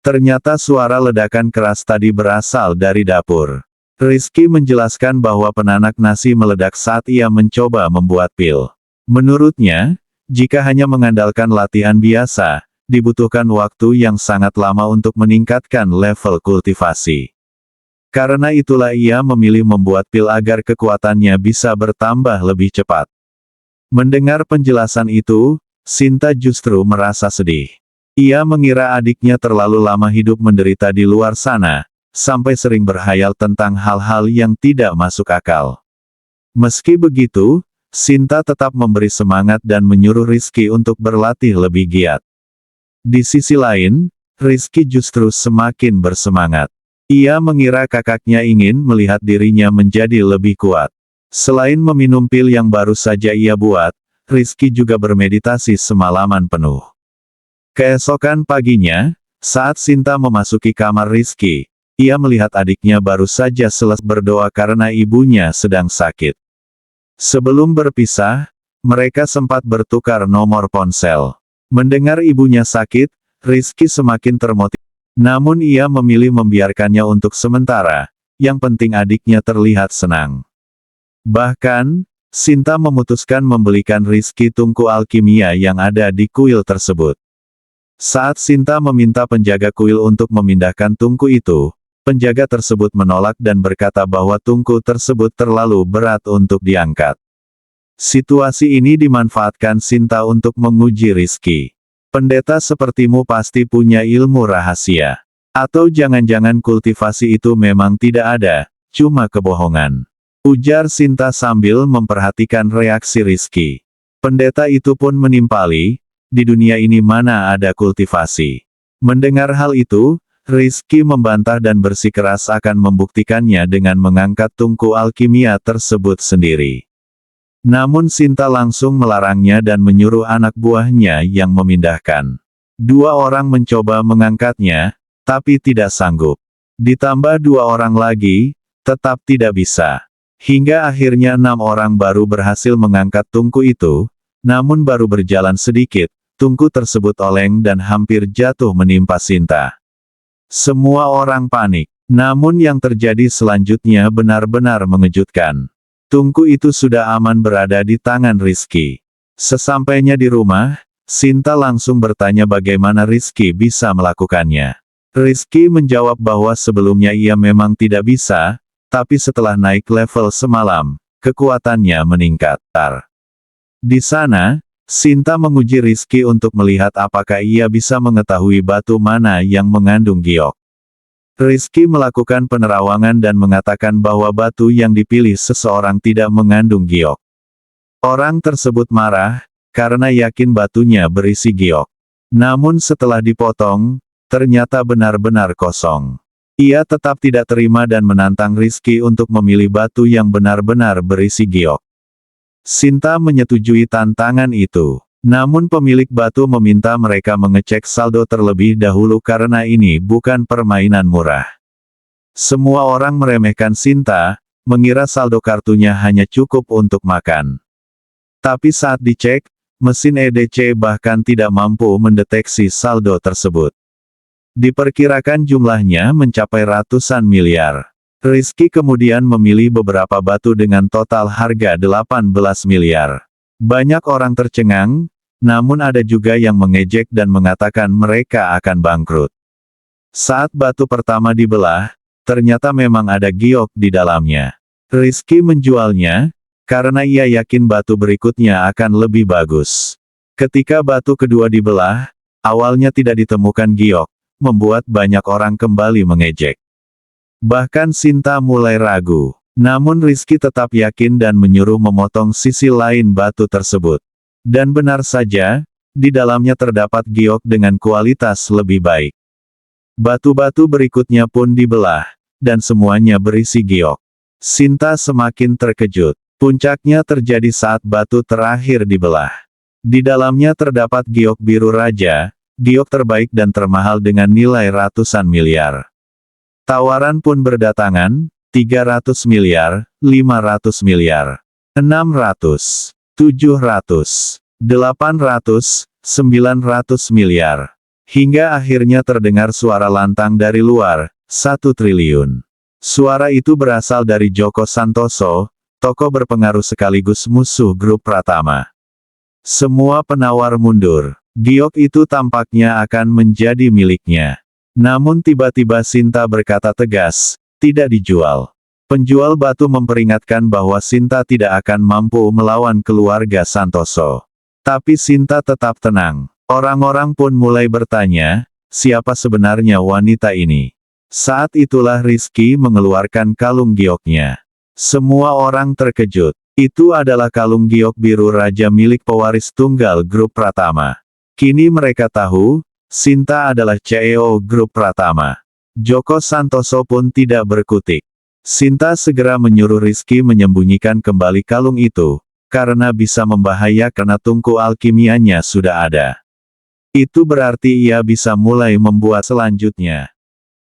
Ternyata suara ledakan keras tadi berasal dari dapur. Rizky menjelaskan bahwa penanak nasi meledak saat ia mencoba membuat pil. Menurutnya, jika hanya mengandalkan latihan biasa, dibutuhkan waktu yang sangat lama untuk meningkatkan level kultivasi. Karena itulah ia memilih membuat pil agar kekuatannya bisa bertambah lebih cepat. Mendengar penjelasan itu, Sinta justru merasa sedih. Ia mengira adiknya terlalu lama hidup menderita di luar sana, sampai sering berhayal tentang hal-hal yang tidak masuk akal. Meski begitu, Sinta tetap memberi semangat dan menyuruh Rizky untuk berlatih lebih giat. Di sisi lain, Rizky justru semakin bersemangat. Ia mengira kakaknya ingin melihat dirinya menjadi lebih kuat. Selain meminum pil yang baru saja ia buat, Rizky juga bermeditasi semalaman penuh. Keesokan paginya, saat Sinta memasuki kamar Rizky, ia melihat adiknya baru saja selesai berdoa karena ibunya sedang sakit. Sebelum berpisah, mereka sempat bertukar nomor ponsel. Mendengar ibunya sakit, Rizky semakin termotivasi. Namun ia memilih membiarkannya untuk sementara, yang penting adiknya terlihat senang. Bahkan, Sinta memutuskan membelikan Rizky tungku alkimia yang ada di kuil tersebut. Saat Sinta meminta penjaga kuil untuk memindahkan tungku itu, penjaga tersebut menolak dan berkata bahwa tungku tersebut terlalu berat untuk diangkat. Situasi ini dimanfaatkan Sinta untuk menguji Rizky. Pendeta sepertimu pasti punya ilmu rahasia. Atau jangan-jangan kultivasi itu memang tidak ada, cuma kebohongan. Ujar Sinta sambil memperhatikan reaksi Rizky. Pendeta itu pun menimpali, di dunia ini mana ada kultivasi. Mendengar hal itu, Rizky membantah dan bersikeras akan membuktikannya dengan mengangkat tungku alkimia tersebut sendiri. Namun Sinta langsung melarangnya dan menyuruh anak buahnya yang memindahkan. Dua orang mencoba mengangkatnya, tapi tidak sanggup. Ditambah dua orang lagi, tetap tidak bisa. Hingga akhirnya 6 orang baru berhasil mengangkat tungku itu, namun baru berjalan sedikit, tungku tersebut oleng dan hampir jatuh menimpa Sinta. Semua orang panik. Namun yang terjadi selanjutnya benar-benar mengejutkan. Tungku itu sudah aman berada di tangan Rizky. Sesampainya di rumah, Sinta langsung bertanya bagaimana Rizky bisa melakukannya. Rizky menjawab bahwa sebelumnya ia memang tidak bisa, tapi setelah naik level semalam, kekuatannya meningkat. Di sana, Sinta menguji Rizky untuk melihat apakah ia bisa mengetahui batu mana yang mengandung giok. Rizky melakukan penerawangan dan mengatakan bahwa batu yang dipilih seseorang tidak mengandung giok. Orang tersebut marah, karena yakin batunya berisi giok. Namun setelah dipotong, ternyata benar-benar kosong. Ia tetap tidak terima dan menantang Rizky untuk memilih batu yang benar-benar berisi giok. Sinta menyetujui tantangan itu. Namun pemilik batu meminta mereka mengecek saldo terlebih dahulu karena ini bukan permainan murah. Semua orang meremehkan Sinta, mengira saldo kartunya hanya cukup untuk makan. Tapi saat dicek, mesin EDC bahkan tidak mampu mendeteksi saldo tersebut. Diperkirakan jumlahnya mencapai ratusan miliar. Rizky kemudian memilih beberapa batu dengan total harga 18 miliar. Banyak orang tercengang, namun ada juga yang mengejek dan mengatakan mereka akan bangkrut. Saat batu pertama dibelah, ternyata memang ada giok di dalamnya. Rizky menjualnya, karena ia yakin batu berikutnya akan lebih bagus. Ketika batu kedua dibelah, awalnya tidak ditemukan giok, membuat banyak orang kembali mengejek. Bahkan Sinta mulai ragu. Namun Rizky tetap yakin dan menyuruh memotong sisi lain batu tersebut. Dan benar saja, di dalamnya terdapat giok dengan kualitas lebih baik. Batu-batu berikutnya pun dibelah, dan semuanya berisi giok. Sinta semakin terkejut. Puncaknya terjadi saat batu terakhir dibelah. Di dalamnya terdapat giok biru raja, giok terbaik dan termahal dengan nilai ratusan miliar. Tawaran pun berdatangan, 300 miliar, 500 miliar, 600, 700, 800, 900 miliar. Hingga akhirnya terdengar suara lantang dari luar, 1 triliun. Suara itu berasal dari Joko Santoso, tokoh berpengaruh sekaligus musuh grup Pratama. Semua penawar mundur. Giok itu tampaknya akan menjadi miliknya. Namun tiba-tiba Sinta berkata tegas, tidak dijual. Penjual batu memperingatkan bahwa Sinta tidak akan mampu melawan keluarga Santoso. Tapi Sinta tetap tenang. Orang-orang pun mulai bertanya, siapa sebenarnya wanita ini? Saat itulah Rizky mengeluarkan kalung gioknya. Semua orang terkejut. Itu adalah kalung giok biru raja milik pewaris tunggal grup Pratama. Kini mereka tahu, Sinta adalah CEO grup Pratama. Joko Santoso pun tidak berkutik. Sinta segera menyuruh Rizky menyembunyikan kembali kalung itu, karena bisa membahayakan karena tungku alkimianya sudah ada. Itu berarti ia bisa mulai membuat selanjutnya.